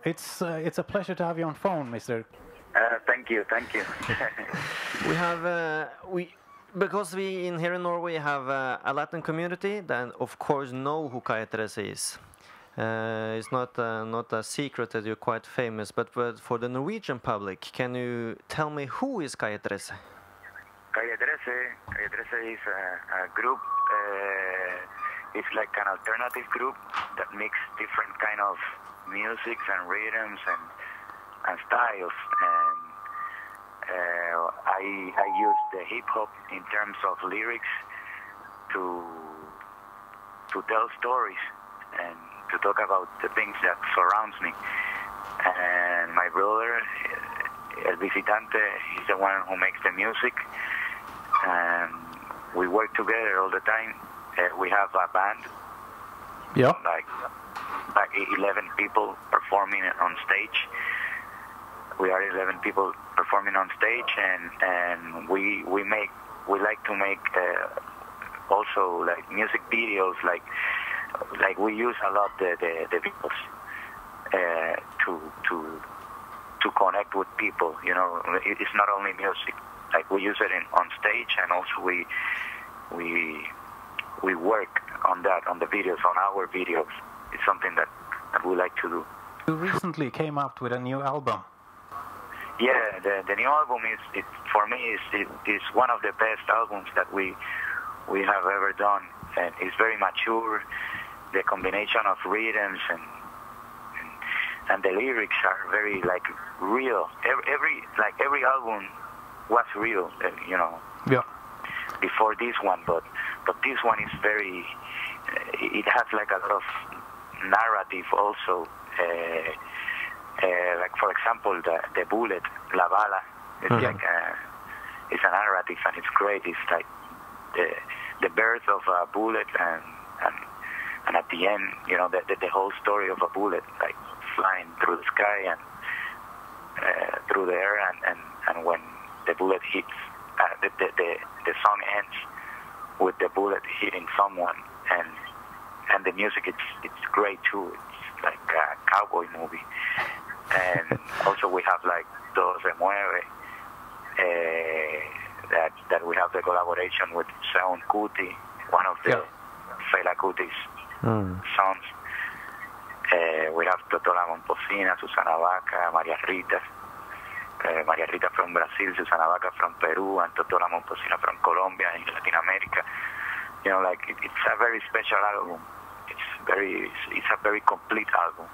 It's a pleasure to have you on phone, Mr. Thank you. We have because we in here in Norway have a Latin community that of course know who Calle 13 is. It's not a secret that you're quite famous, but for the Norwegian public, can you tell me who is Calle 13? Calle 13 is a group. It's like an alternative group that mix different kind of musics and rhythms and styles. And I use the hip hop in terms of lyrics to tell stories and to talk about the things that surrounds me. And my brother, El Visitante, he's the one who makes the music. And we work together all the time. We have a band. Yeah. Like 11 people performing on stage. We are 11 people performing on stage, and we like to make also like music videos. Like we use a lot the videos to connect with people. You know, it's not only music. Like we use it on stage, and also we work on that, on the videos, on our videos. It's something that we like to do. You recently came out with a new album. Yeah, the new album for me is one of the best albums that we have ever done, and it's very mature. The combination of rhythms and the lyrics are very like real. Every album was real, you know. Yeah. Before this one, but this one is very. It has like a lot of narrative also. Like for example, the bullet, La Bala, it's like it's a narrative, and it's great. It's like the birth of a bullet, and at the end, you know, the whole story of a bullet, like flying through the sky and through the air, and when the bullet hits, the song ends with the bullet hitting someone, and the music, it's great too. It's like a cowboy movie. And also we have like Todo Se Mueve, that we have the collaboration with Seun Kuti, one of the Fela Kuti's sons. We have Totola Momposina, Susana Vaca, Maria Rita from Brazil, Susana Vaca from Peru, and Totola Momposina from Colombia in Latin America. You know, like it's a very special album. It's a very complete album.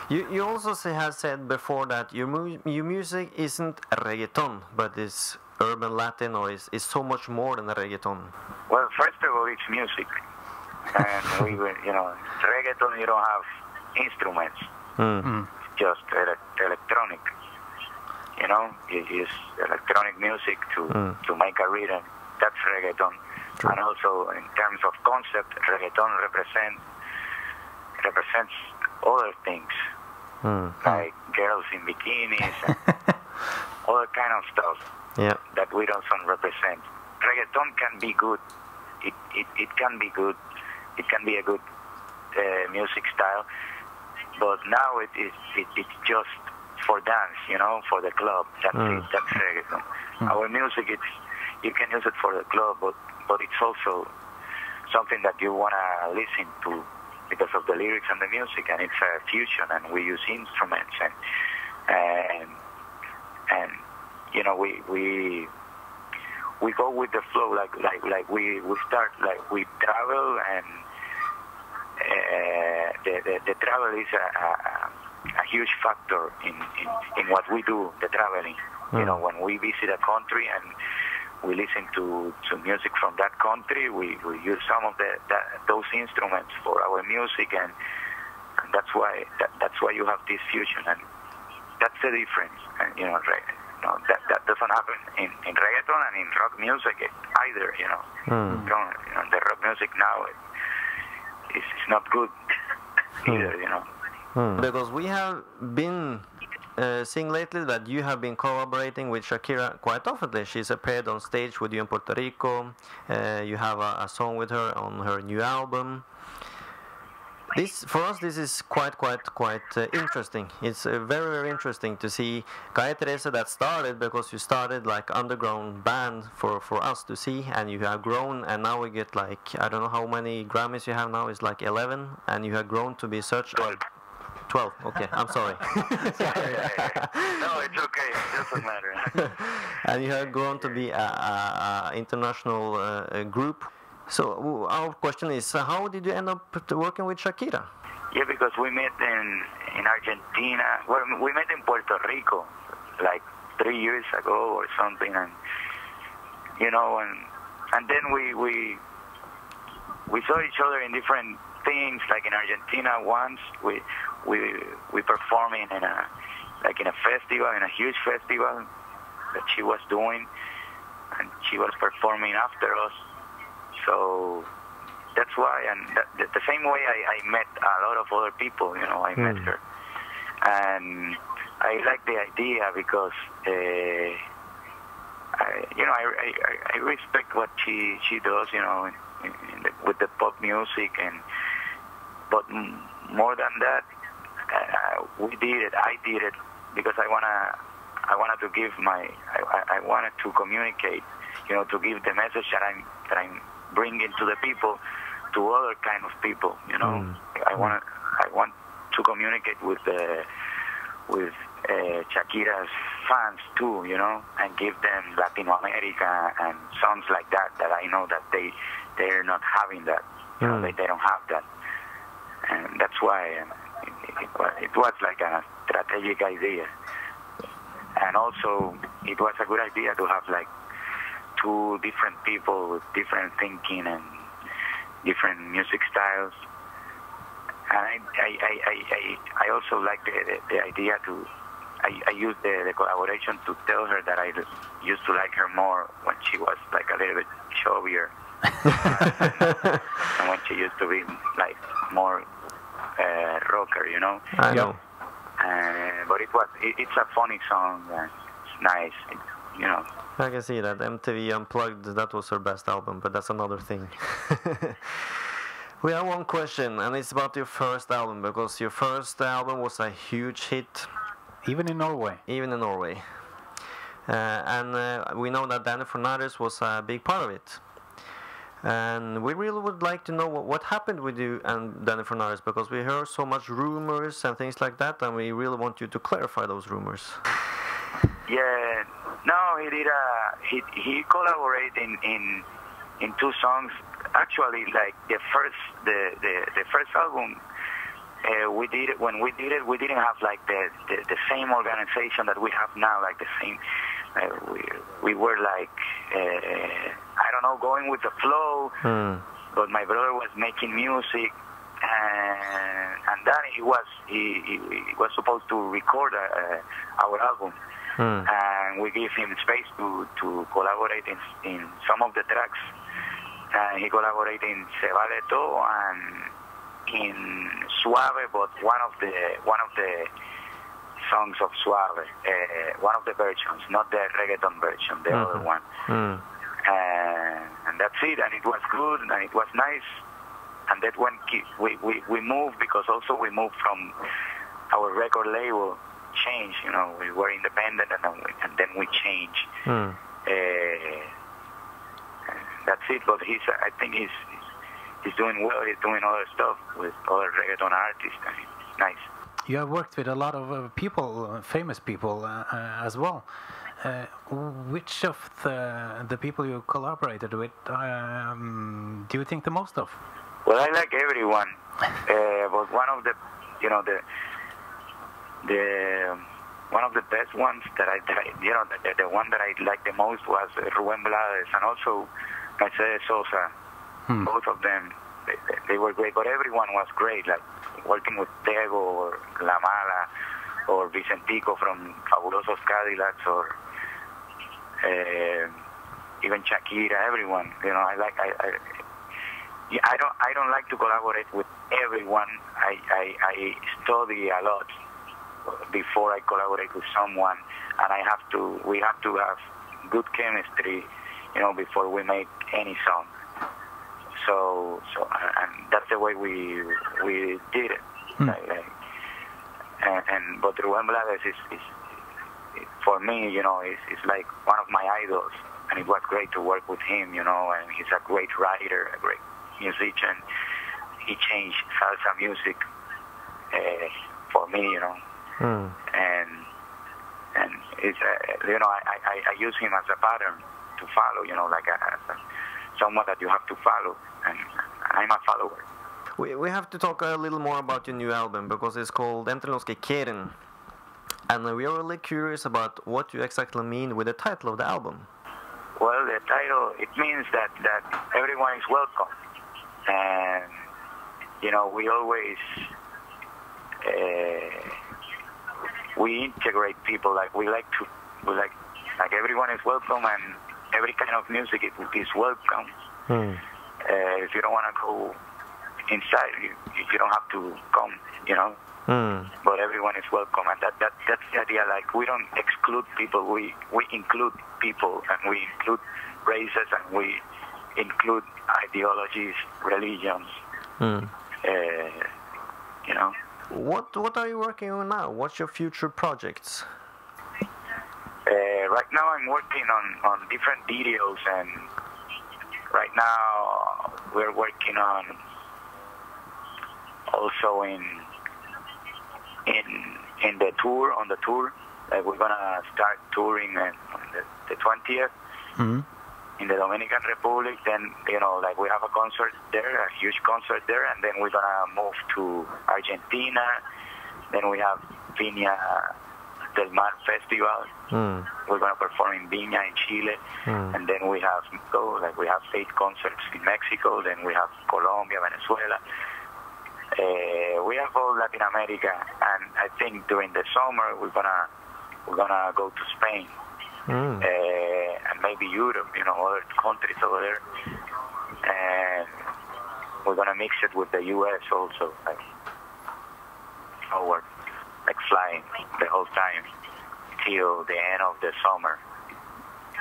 You also have said before that your music isn't reggaeton, but it's urban Latin, or is so much more than a reggaeton. Well, first of all, it's music, and you know, reggaeton, you don't have instruments, just electronic. You know, you use electronic music to make a rhythm. That's reggaeton. True. And also, in terms of concept, reggaeton represents other things, like girls in bikinis and other kind of stuff that we don't represent. Reggaeton can be good. It can be good. It can be a good music style, but now it's just for dance, you know, for the club. That's it. That's reggaeton. Our music, you can use it for the club, but it's also something that you wanna listen to because of the lyrics and the music, and it's a fusion, and we use instruments and you know, we go with the flow, like we start, like we travel, and the travel is a huge factor in what we do, the traveling. You know, when we visit a country and we listen to music from that country, we use some of those instruments for our music, and that's why you have this fusion, and that's the difference. And you know, that doesn't happen in reggaeton and in rock music either. You know, the rock music now is not good either. You know, because we have been seeing lately that you have been collaborating with Shakira quite often. She's appeared on stage with you in Puerto Rico. You have a song with her on her new album. This for us, this is quite interesting. It's very interesting to see Calle 13 that started because you started like underground band for us to see, and you have grown, and now we get like I don't know how many Grammys you have now. It's like 11, and you have grown to be such 12. Okay, I'm sorry. No, it's okay. It doesn't matter. And you have grown to be a international group. So our question is, how did you end up working with Shakira? Yeah, because we met in Argentina. Well, we met in Puerto Rico, like 3 years ago or something, and you know, and then we saw each other in different things. Like in Argentina, once we performing in a festival, in a huge festival that she was doing, and she was performing after us. So that's why, and the same way I met a lot of other people, you know, I met her. And I like the idea because, I respect what she does, you know, with the pop music. But more than that, I did it because I wanted to give I wanted to communicate, you know, to give the message that I'm bringing to the people, to other kind of people, you know. I want to communicate with Shakira's fans too, you know, and give them Latin America and songs like that I know that they're not having that, you know, they don't have that, and that's why it was like a strategic idea, and also it was a good idea to have like two different people with different thinking and different music styles. And I also like the idea to I used the collaboration to tell her that I used to like her more when she was like a little bit chubbier and when she used to be like more rocker, you know. I know. But it's a funny song and it's nice, you know. I can see that. MTV Unplugged, that was her best album, but that's another thing. We have one question, and it's about your first album, because your first album was a huge hit. Even in Norway. Even in Norway. And we know that Danny Fornares was a big part of it. And we really would like to know what happened with you and Danny Fornares, because we heard so much rumors and things like that, and we really want you to clarify those rumors. Yeah, no, he did. He collaborated in two songs. Actually, like the first album, we did it. When we did it, we didn't have like the same organization that we have now. Like the same, we were like I don't know, going with the flow. But my brother was making music, and then he was supposed to record our album. And we gave him space to collaborate in some of the tracks. He collaborated in Se Vale Todo and in Suave, but one of the songs of Suave, one of the versions, not the reggaeton version, the other one. And that's it. And it was good, and it was nice. And that when we moved, because also we moved from our record label. Change, you know, we were independent, and then we changed. That's it. But I think he's doing well. He's doing other stuff with other reggaeton artists, and it's nice. You have worked with a lot of people, famous people as well. Which of the people you collaborated with do you think the most of? Well, I like everyone, but one of the, you know, one of the best ones that you know, the one that I liked the most was Rubén Blades, and also Mercedes Sosa. Both of them, they were great, but everyone was great, like working with Tego or La Mala or Vicentico from Fabulosos Cadillacs, or even Shakira, everyone. You know, I don't like to collaborate with everyone. I study a lot before I collaborate with someone, and we have to have good chemistry, you know, before we make any song. And that's the way we did it. But Rubén Blades is for me, you know, is like one of my idols, and it was great to work with him, you know. And he's a great writer, a great musician. He changed salsa music for me, you know. And it's you know, I use him as a pattern to follow, you know, like someone that you have to follow, and I'm a follower. We have to talk a little more about your new album, because it's called Entren, Quieran. And we are really curious about what you exactly mean with the title of the album. Well, the title, it means that everyone is welcome. And, you know, we always, we integrate people. Like everyone is welcome, and every kind of music is welcome. If you don't want to go inside, you don't have to come, you know. But everyone is welcome, and that's the idea. Like, we don't exclude people, we include people, and we include races, and we include ideologies, religions. You know. What are you working on now? What's your future projects? Right now I'm working on different videos, and right now we're working on also in the tour, on the tour. We're gonna start touring on the 20th in the Dominican Republic. Then, you know, like, we have a concert there, a huge concert there, and then we're gonna move to Argentina. Then we have Viña del Mar Festival. We're gonna perform in Viña in Chile, and then we have Mexico. Like, we have 8 concerts in Mexico. Then we have Colombia, Venezuela. We have all Latin America, and I think during the summer we're gonna go to Spain, and maybe Europe, you know, other countries over there, and we're gonna mix it with the U.S. also, like forward, like flying the whole time till the end of the summer,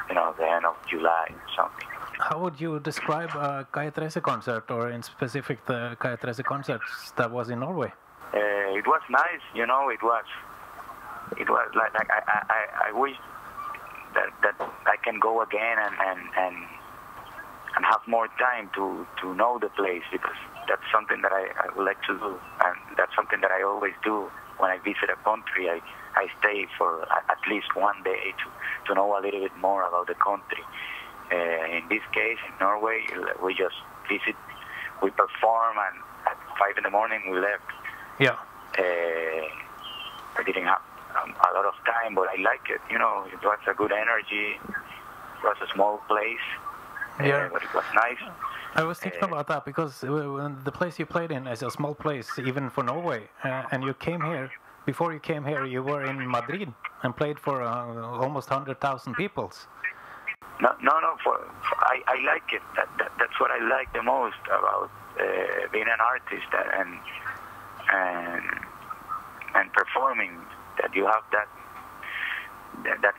you know, the end of July or something. How would you describe a Calle 13 concert, or in specific the Calle 13 concerts that was in Norway? It was nice, you know. It was like I wish that I can go again and have more time to know the place, because that's something that I would like to do, and that's something that I always do when I visit a country. I stay for at least one day to know a little bit more about the country. In this case, in Norway, we just visit, we perform, and at 5 in the morning we left. Yeah. I didn't have a lot of time, but I like it. You know, it was a good energy. It was a small place, but it was nice. I was thinking about that, because the place you played in is a small place, even for Norway. And you came here. Before you came here, you were in Madrid and played for almost 100,000 people. No. I like it. That's what I like the most about being an artist and performing. That you have that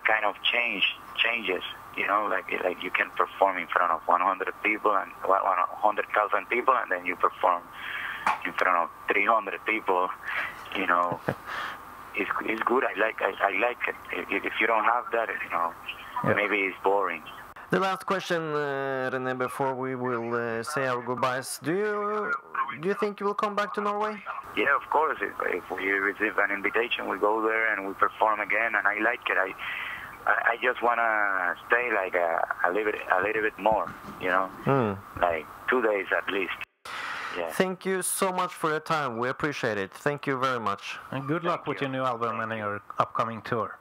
kind of changes. You know, like you can perform in front of 100 people and 100,000 people, and then you perform in front of 300 people. You know, it's good. I like it. If you don't have that, you know, maybe it's boring. The last question, René, before we will say our goodbyes. Do you think you will come back to Norway? Yeah, of course. If we receive an invitation, we go there and we perform again, and I like it. I just want to stay like a little bit more, you know, like 2 days at least. Yeah. Thank you so much for your time. We appreciate it. Thank you very much. And good luck with your new album and your upcoming tour.